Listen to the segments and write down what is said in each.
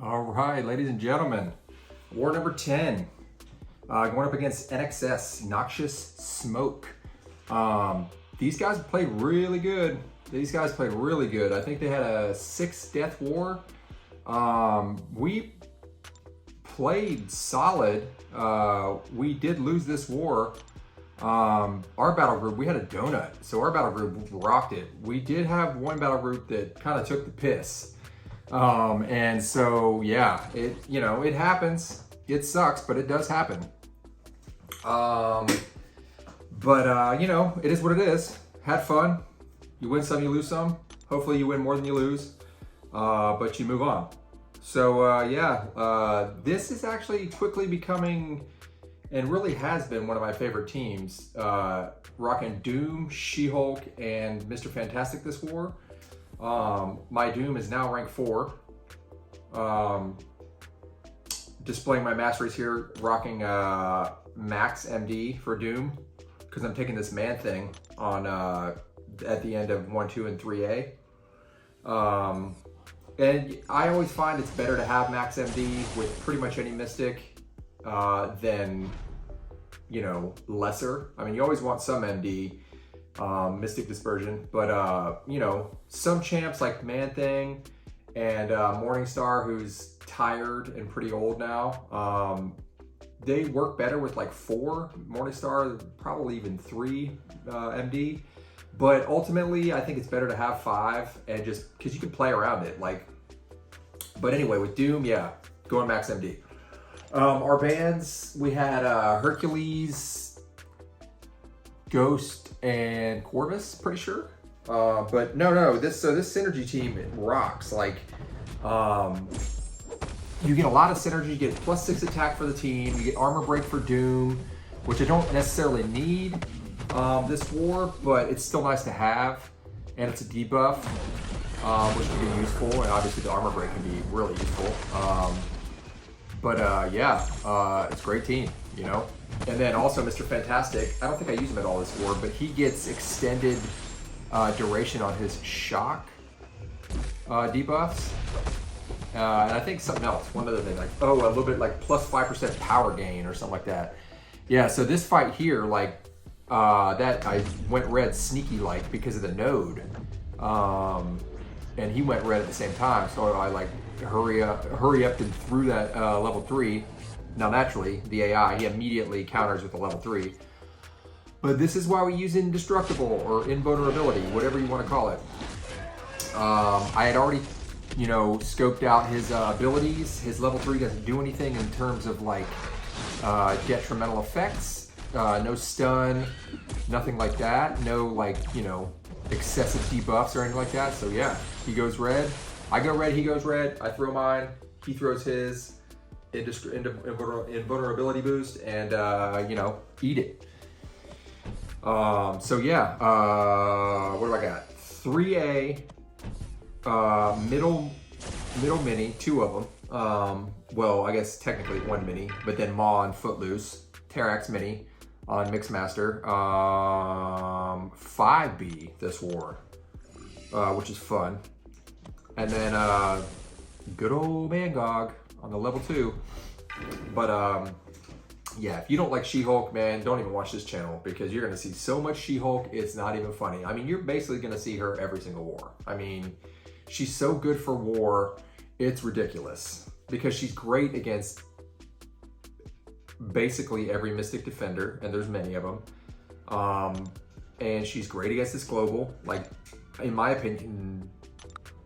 All right, ladies and gentlemen, war number 10, going up against NXS, Noxious Smoke. These guys played really good. I think they had a 6-death war. We played solid. We did lose this war. Our battle group, we had a donut, so our battle group rocked it. We did have one battle group that kind of took the piss. And so, yeah, it happens. It sucks, but it does happen. It is what it is. Had fun. You win some, you lose some. Hopefully you win more than you lose, but you move on. So, this is actually quickly becoming, and really has been, one of my favorite teams. Rocking Doom, She-Hulk, and Mr. Fantastic this war. My Doom is now rank 4. Displaying my masteries here, rocking Max MD for Doom, because I'm taking this man thing on at the end of 1, 2, and 3A. And I always find it's better to have Max MD with pretty much any Mystic than, lesser. I mean, you always want some MD. Mystic Dispersion, but some champs like Man Thing and Morningstar, who's tired and pretty old now, they work better with like 4 Morningstar, probably even 3 MD, but ultimately I think it's better to have 5, and just because you can play around it, but anyway, with Doom, yeah, going Max MD. Our bands, we had Hercules, Ghost, and Corvus, pretty sure. But no, this synergy team, it rocks. You get a lot of synergy. You get +6 attack for the team. You get armor break for Doom, which I don't necessarily need this war, but it's still nice to have. And it's a debuff, which can be useful. And obviously the armor break can be really useful. It's a great team, And then also Mr. Fantastic, I don't think I use him at all this war, but he gets extended duration on his shock debuffs. And I think something else, one other thing, a little bit +5% power gain or something like that. Yeah, so this fight here, that I went red sneaky because of the node. And he went red at the same time, so I hurry up and threw that level 3. Now, naturally, the AI, he immediately counters with a level 3. But this is why we use Indestructible or Invulnerability, whatever you want to call it. I had already, scoped out his abilities. His level 3 doesn't do anything in terms of detrimental effects. No stun, nothing like that. No excessive debuffs or anything like that. So yeah, he goes red. I go red, he goes red. I throw mine, he throws his. Invulnerability boost, and eat it. What do I got? 3A, middle mini, 2 of them. I guess technically 1 mini, but then Maw and Footloose. Terrax mini on Mixmaster. 5B this war, which is fun. And then good old Mangog on the level 2. But if you don't like She-Hulk, man, don't even watch this channel, because you're gonna see so much She-Hulk, it's not even funny. I mean, you're basically gonna see her every single war. I mean, she's so good for war, it's ridiculous, because she's great against basically every Mystic Defender, and there's many of them. And she's great against this global, in my opinion,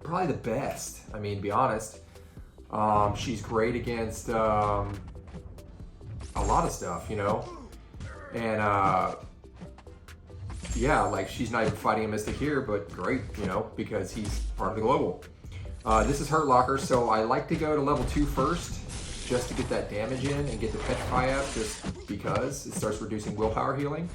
probably the best. I mean, to be honest. She's great against a lot of stuff, and she's not even fighting a Mystic here, but great, because he's part of the global. This is Hurt Locker, so I like to go to level 2 first, just to get that damage in and get the Petrify up, just because it starts reducing willpower healing.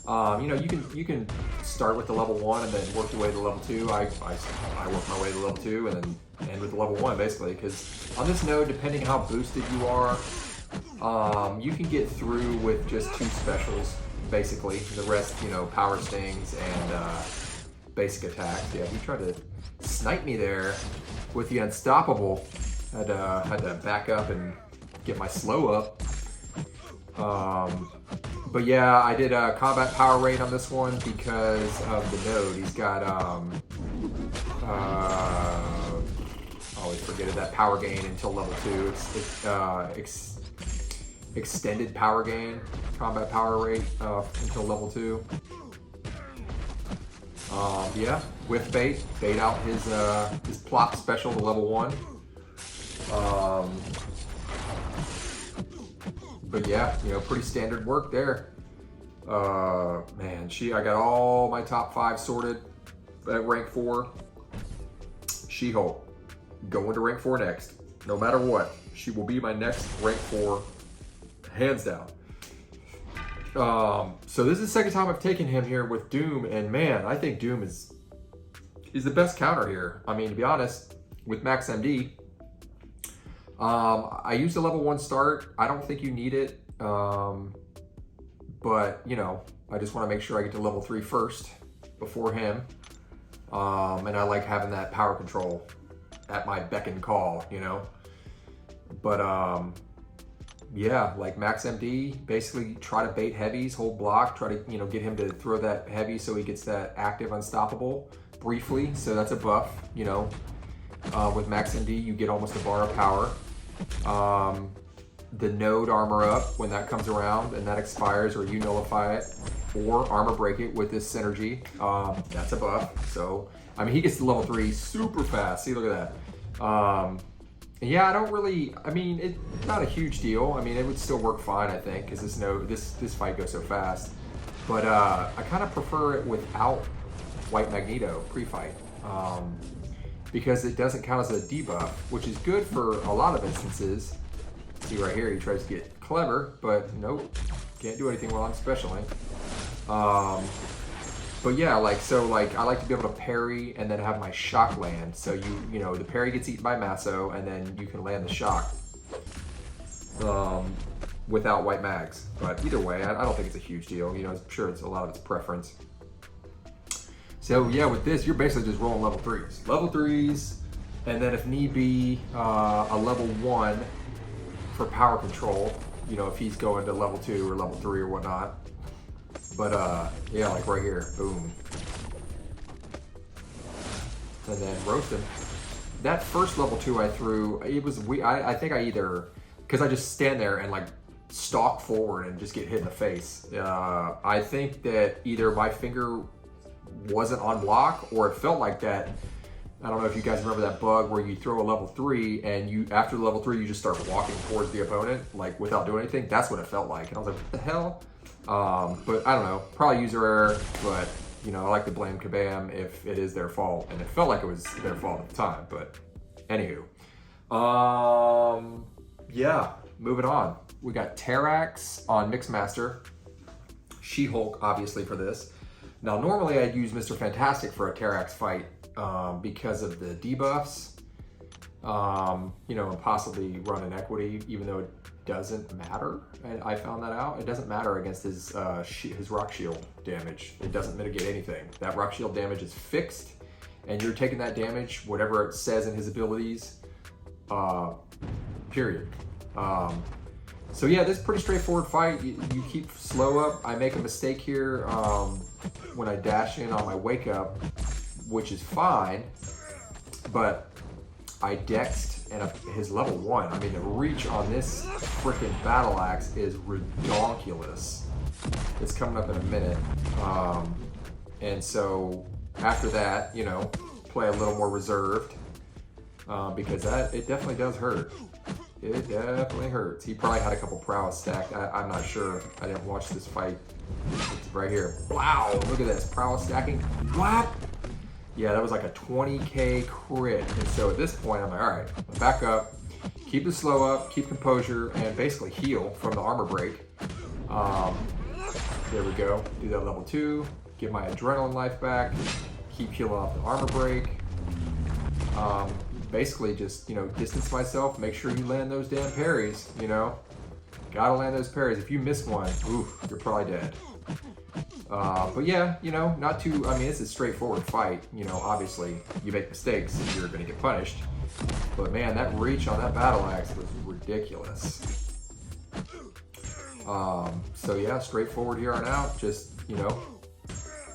You can start with the level 1 and then work your way to level 2. I work my way to level 2 and then end with the level 1, basically, because on this node, depending how boosted you are, you can get through with just 2 specials, basically. The rest, power stings and basic attacks. Yeah, he tried to snipe me there with the Unstoppable. Had to back up and get my slow up. But yeah, I did a combat power rate on this one because of the node. He's got I always forget it, that power gain until level 2. It's extended power gain, combat power rate until level 2. Yeah, whiff bait out his plot special to level 1. But yeah, you know, pretty standard work there. Man, I got all my top 5 sorted at rank 4. She-Hulk, going to rank 4 next. No matter what, she will be my next rank 4, hands down. So this is the second time I've taken him here with Doom, and man, I think Doom is the best counter here. I mean, to be honest, with Max MD, I used a level 1 start. I don't think you need it, but you know, I just want to make sure I get to level 3 first before him. And I like having that power control at my beck and call, you know. But yeah, like Max MD, basically try to bait heavies, hold block, try to, you know, get him to throw that heavy so he gets that active unstoppable briefly. So that's a buff, you know. With Max MD, you get almost a bar of power. The node armor up when that comes around and that expires, or you nullify it, or armor break it with this synergy. That's a buff. So, I mean, he gets to level 3 super fast. See, look at that. Yeah, I don't really, I mean, it's not a huge deal. I mean, it would still work fine, I think, because this fight goes so fast. But I kind of prefer it without White Magneto pre-fight. Because it doesn't count as a debuff, which is good for a lot of instances. See right here, he tries to get clever, but nope, can't do anything while I'm specialing. But yeah, like I like to be able to parry and then have my shock land. So you know the parry gets eaten by Masso, and then you can land the shock without white mags. But either way, I don't think it's a huge deal. You know, I'm sure it's a lot of its preference. So yeah, with this, you're basically just rolling level 3s. Level 3s, and then if need be, a level 1 for power control, you know, if he's going to level 2 or level 3 or whatnot. But yeah, like right here, boom. And then roast him. That first level 2 I threw, it was, I think I either, because I just stand there and like stalk forward and just get hit in the face. I think that either my finger wasn't on block, or it felt like that. I don't know if you guys remember that bug where you throw a level 3 and after the level 3 you just start walking towards the opponent like without doing anything. That's what it felt like, and I was like, what the hell? But I don't know, probably user error, but you know, I like to blame Kabam if it is their fault, and it felt like it was their fault at the time. But anywho, yeah, moving on. We got Terrax on Mixmaster, She-Hulk obviously for this. Now, normally I'd use Mr. Fantastic for a Terrax fight because of the debuffs, you know, and possibly run an equity, even though it doesn't matter. And I found that out. It doesn't matter against his rock shield damage. It doesn't mitigate anything. That rock shield damage is fixed, and you're taking that damage, whatever it says in his abilities, period. So yeah, this is a pretty straightforward fight. You keep slow up. I make a mistake here when I dash in on my wake up, which is fine, but I dexed and his level 1. I mean, the reach on this freaking battle axe is redonkulous. It's coming up in a minute. And so after that, you know, play a little more reserved because it definitely does hurt. It definitely hurts. He probably had a couple prowess stacked. I'm not sure. I didn't watch this fight. It's right here. Wow, look at this. Prowess stacking. What? Yeah, that was like a 20k crit. And so at this point, I'm like, all right, back up, keep the slow up, keep composure, and basically heal from the armor break. There we go. Do that level 2. Get my adrenaline life back. Keep healing off the armor break. Basically just, you know, distance myself, make sure you land those damn parries, you know. Gotta land those parries. If you miss one, oof, you're probably dead. But yeah, you know, not too, I mean, it's a straightforward fight. You know, obviously, you make mistakes, you're gonna get punished. But man, that reach on that battle axe was ridiculous. So yeah, straightforward here on out. Just, you know,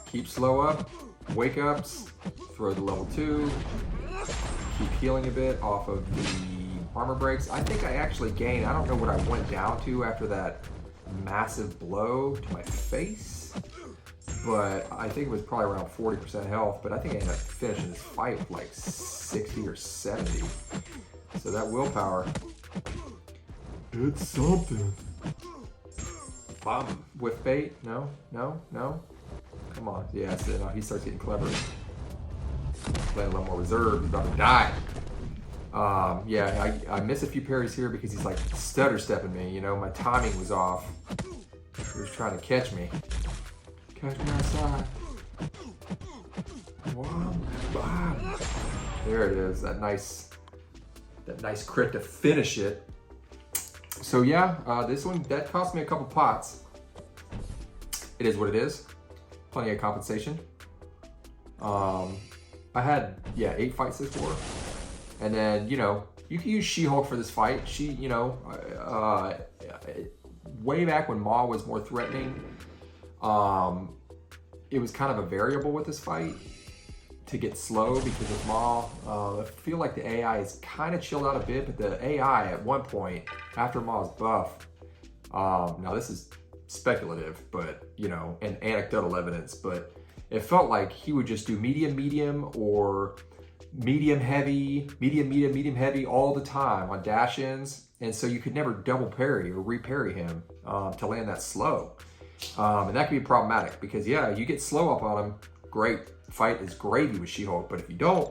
keep slow up, wake ups, throw the level 2, keep healing a bit off of the armor breaks. I think I actually gained, I don't know what I went down to after that massive blow to my face, but I think it was probably around 40% health, but I think I ended up finishing this fight with like 60 or 70. So that willpower, it's something. Whiff bait? No, no, no. Come on. Yeah, so now he starts getting clever. Playing a little more reserved. He's about to die. Yeah, I miss a few parries here because he's like stutter stepping me. You know, my timing was off. He was trying to catch me. Catch me outside. Bam. There it is. That nice crit to finish it. So yeah, this one, that cost me a couple pots. It is what it is. Plenty of compensation. I had, yeah, 8 fights this war. And then, you know, you can use She-Hulk for this fight. She, you know, way back when Ma was more threatening, it was kind of a variable with this fight to get slow because of Ma. I feel like the AI is kind of chilled out a bit, but the AI at one point, after Ma's buff, now this is speculative, but, you know, and anecdotal evidence, but it felt like he would just do medium, or medium, heavy all the time on dash-ins, and so you could never double parry or re-parry him to land that slow. And that could be problematic because, yeah, you get slow up on him, great. Fight is gravy with She-Hulk, but if you don't,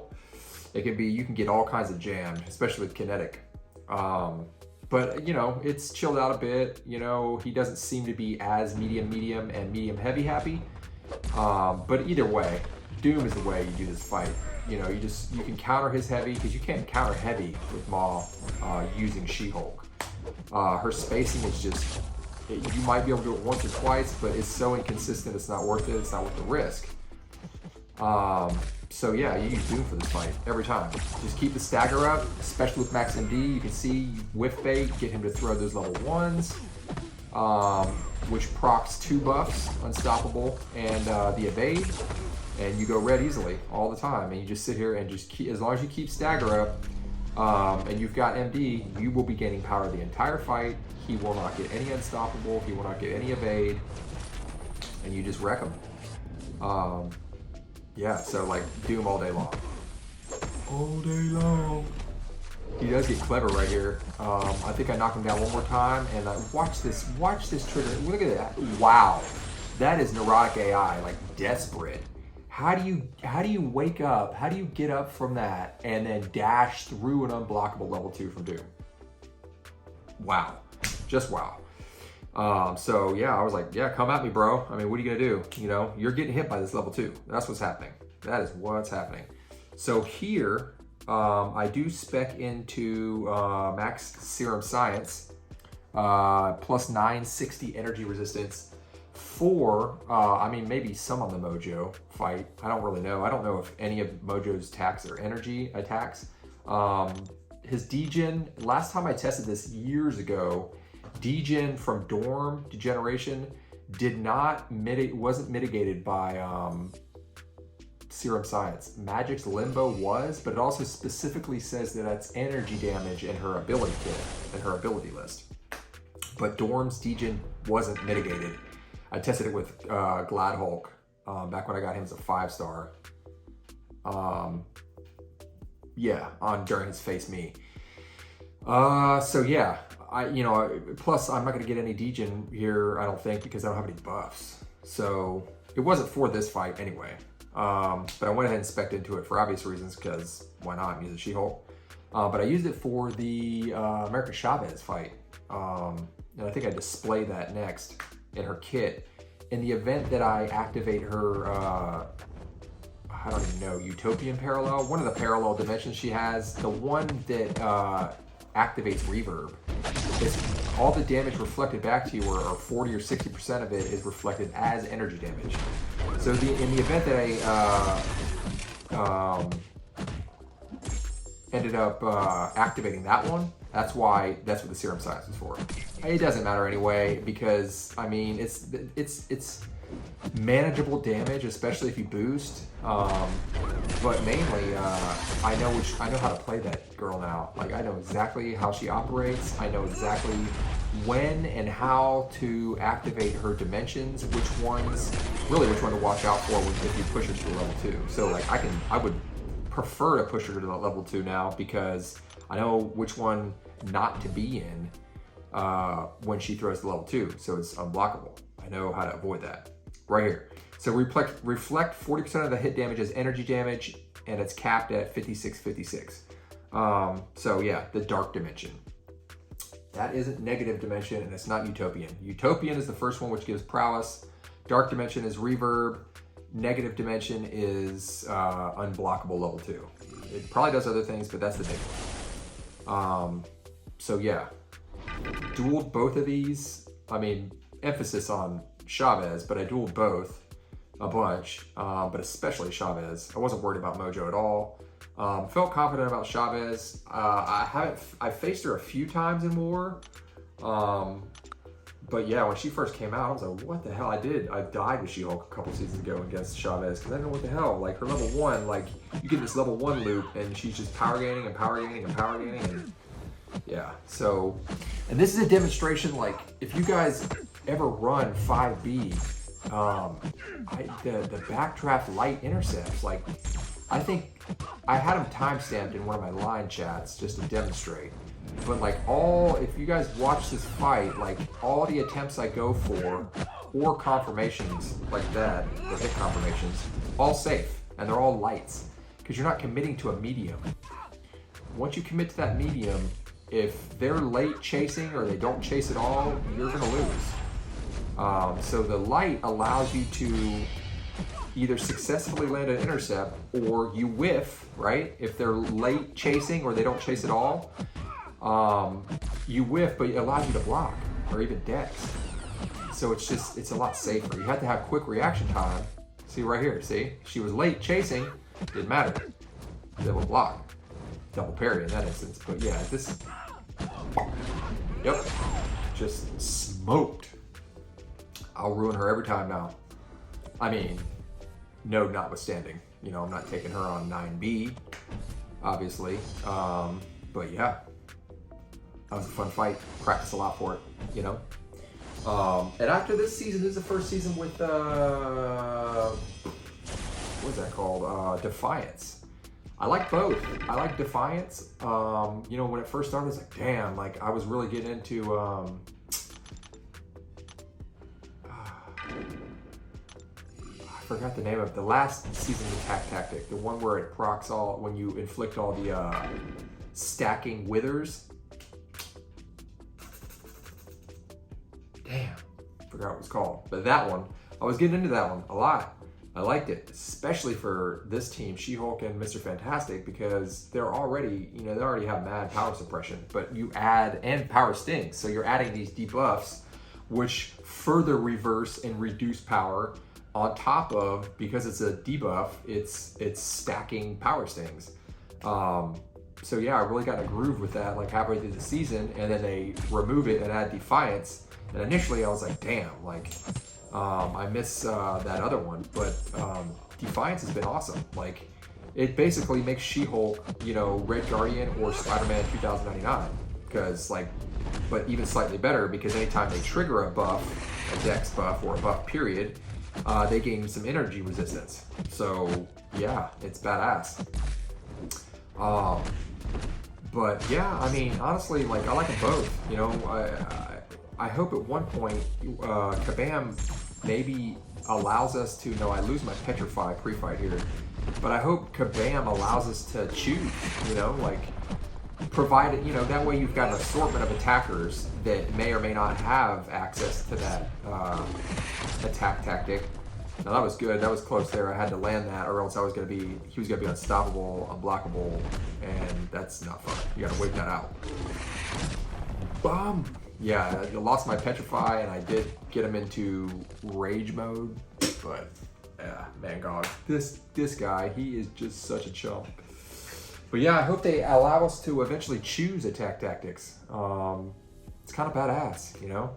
it can be, you can get all kinds of jammed, especially with kinetic. But, you know, it's chilled out a bit. You know, he doesn't seem to be as medium, and medium heavy happy. But either way, Doom is the way you do this fight. You know, you can counter his heavy because you can't counter heavy with Ma using She-Hulk. Her spacing is just, you might be able to do it once or twice, but it's so inconsistent, it's not worth it. It's not worth the risk. So yeah, you use Doom for this fight every time. Just keep the stagger up, especially with Max MD. You can see you whiff bait, get him to throw those level 1s, which procs 2 buffs, Unstoppable and the Evade, and you go red easily all the time. And you just sit here and just keep, as long as you keep stagger up, and you've got MD, you will be gaining power the entire fight. He will not get any Unstoppable, he will not get any Evade, and you just wreck him. Yeah, so like Doom all day long. All day long. He does get clever right here. I think I knock him down one more time, and watch this trigger. Look at that. Wow, that is neurotic AI, like desperate. How do you wake up? How do you get up from that and then dash through an unblockable level 2 from Doom? Wow, just wow. So yeah, I was like, yeah, come at me, bro. I mean, what are you gonna do? You know, you're getting hit by this level 2. That's what's happening. That is what's happening. So here, I do spec into Max Serum Science, plus 960 energy resistance for, I mean, maybe some on the Mojo fight. I don't really know. I don't know if any of Mojo's attacks are energy attacks. His degen, last time I tested this years ago, degen from Dorm Degeneration wasn't mitigated by Serum Science. Magic's Limbo was, but it also specifically says that that's energy damage in her ability kit, in her ability list. But Dorm's degen wasn't mitigated. I tested it with Glad Hulk back when I got him as a 5-star. Yeah, during his Face Me. So yeah, plus I'm not gonna get any degen here, I don't think, because I don't have any buffs. So it wasn't for this fight anyway. But I went ahead and spec'd into it for obvious reasons, because why not? I'm using She-Hulk. But I used it for the Mojo Chavez fight. And I think I display that next in her kit. In the event that I activate her, I don't even know, Utopian Parallel, one of the parallel dimensions she has, the one that activates Reverb. All the damage reflected back to you, or 40 or 60% of it, is reflected as energy damage. So in the event that ended up activating that one. That's what the serum science is for. It doesn't matter anyway, because I mean it's manageable damage, especially if you boost. But mainly, I know how to play that girl now. Like, I know exactly how she operates. I know exactly when and how to activate her dimensions, which one to watch out for if you push her to level 2. So like I would prefer to push her to the level 2 now, because I know which one not to be in when she throws to level 2, so it's unblockable. I know how to avoid that. Right here. So reflect 40% of the hit damage as energy damage, and it's capped at 56. So yeah, the dark dimension. That isn't negative dimension, and it's not utopian. Utopian is the first one, which gives prowess. Dark dimension is reverb. Negative dimension is unblockable level 2. It probably does other things, but that's the big one. So yeah, dueled both of these. I mean, emphasis on Chavez, but I dueled both a bunch, but especially Chavez. I wasn't worried about Mojo at all. Felt confident about Chavez. I faced her a few times in war, but yeah, when she first came out, I was like, what the hell? I died with She-Hulk a couple seasons ago against Chavez, because I didn't know what the hell. Like, her level 1, like, you get this level 1 loop, and she's just power gaining, and yeah. So, and this is a demonstration, like, if you guys ever run 5B, the backdraft light intercepts, like, I think I had them timestamped in one of my line chats just to demonstrate. But like, if you guys watch this fight, like, all the attempts I go for, or confirmations like that, the hit confirmations, all safe, and they're all lights, because you're not committing to a medium. Once you commit to that medium, if they're late chasing or they don't chase at all, you're gonna lose. So the light allows you to either successfully land an intercept, or you whiff, right? If they're late chasing or they don't chase at all, you whiff, but it allows you to block, or even dex. So it's a lot safer. You have to have quick reaction time. See right here, see? She was late chasing, didn't matter. Double block. Double parry in that instance. But yeah, yep, just smoked. I'll ruin her every time now. I mean, no notwithstanding. You know, I'm not taking her on 9B, obviously. But yeah, that was a fun fight. Practice a lot for it, you know. And after this season, this is the first season with, what's that called? Defiance. I like both. I like Defiance. You know, when it first started, I was like, damn, like, I was really getting into, I forgot the name of it. The last season's attack tactic, the one where it procs all, when you inflict all the stacking withers. Damn, forgot what it was called. But that one, I was getting into that one a lot. I liked it, especially for this team, She-Hulk and Mr. Fantastic, because they're already, you know, they already have mad power suppression, but you add, and power stings, so you're adding these debuffs, which further reverse and reduce power on top of, because it's a debuff, it's stacking power stings. So yeah, I really got in a groove with that, like halfway through the season, and then they remove it and add Defiance, and initially I was like, damn, like, I miss that other one, but Defiance has been awesome. Like, it basically makes She-Hulk, you know, Red Guardian or Spider-Man 2099, because like, but even slightly better, because anytime they trigger a buff, a dex buff or a buff period, they gain some energy resistance. So yeah, it's badass. But yeah, I mean, honestly, like, I like them both. You know, I hope at one point Kabam maybe allows us to, no, I lose my Petrify pre-fight here, but I hope Kabam allows us to choose, you know, like, provided, you know, that way you've got an assortment of attackers that may or may not have access to that attack tactic. Now that was good, that was close there. I had to land that, or else he was gonna be unstoppable, unblockable, and that's not fun. You gotta wait that out. Bum! Yeah, I lost my Petrify, and I did get him into rage mode, but yeah, Mangog. This guy, he is just such a chump. But yeah, I hope they allow us to eventually choose attack tactics. It's kind of badass, you know?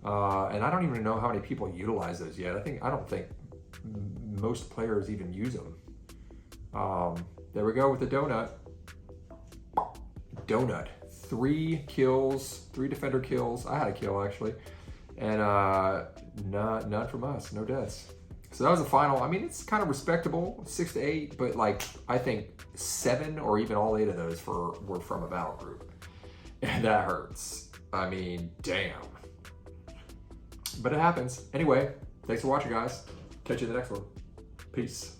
And I don't even know how many people utilize those yet. I don't think most players even use them. There we go with the donut. Donut. 3 kills, 3 defender kills. I had a kill actually. And none from us, no deaths. So that was the final. I mean, it's kind of respectable, 6 to 8, but like, I think 7 or even all 8 of those were from a battle group. And that hurts. I mean, damn. But it happens. Anyway, thanks for watching, guys. Catch you in the next one. Peace.